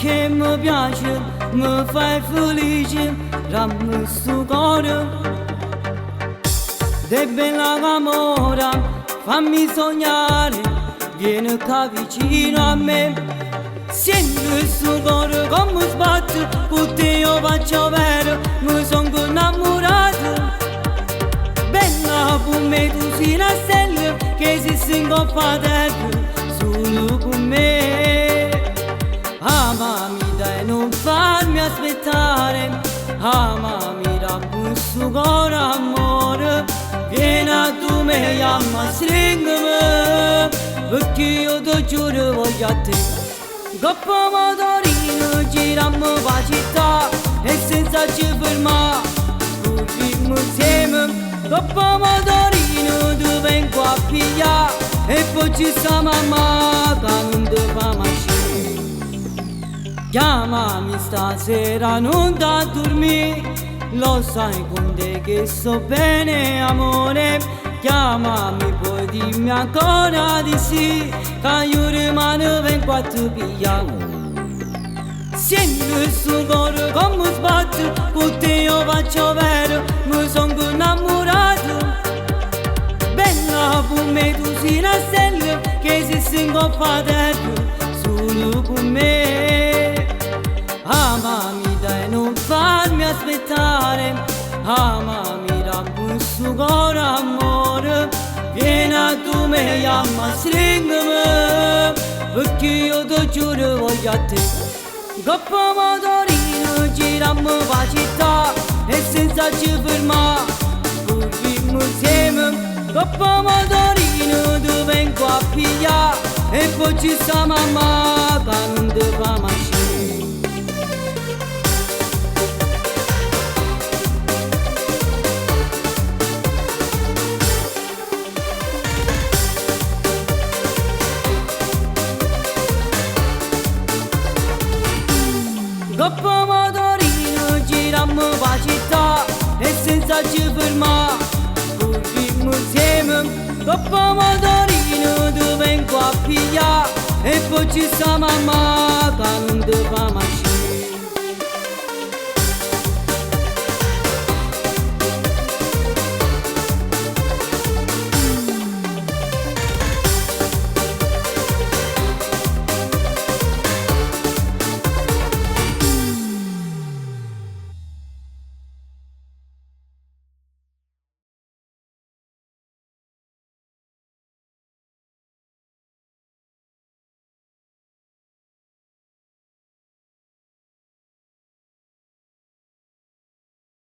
che mi piace, mi fai felice, rammi sto cuore. De bella amore, fammi sognare, vieni qua vicino a me. Senti il suo cuore come sbatte, con te io faccio vero, mi sono innamorato. Bella con me tu sei una stella, che si singoppa dentro, solo con me. Amami dai, non farmi aspettare, amami da questo cuore amore. Vieni a tu me, chiama, stringimi, perché io ti giuro voglio a te. Coppa motorino, giriamo per la città e senza ci fermare, corriamo insieme. Coppa motorino, ti vengo a pigliare e poi ci sta mamma che non ti fa mai scendere. Chiamami stasera, non da dormire, lo sai con te che sto bene amore. Chiamami poi dimmi ancora di sì, che io rimane vengo a ti pigliare. Senti il suo cuore come sbatte, con te io faccio vero, mi sono innamorato. Bella con me tu sei una stella, che si singoppa dentro, solo con me. Amami dai, non farmi aspettare, amami da questo cuore amore. Vieni a tu me, chiama, stringimi, perché io ti giuro voglio a te. Coppa motorino, giriamo per la città e senza ci fermare, corriamo insieme. Coppa motorino, ti vengo a pigliare e poi ci sta mamma che non ti fa mai scendere. Coppa motorino, giriamo per la città e senza ci fermare, corriamo insieme. Coppa motorino, ti vengo a pigliare e poi ci sta mamma che non ti fa mai scendere.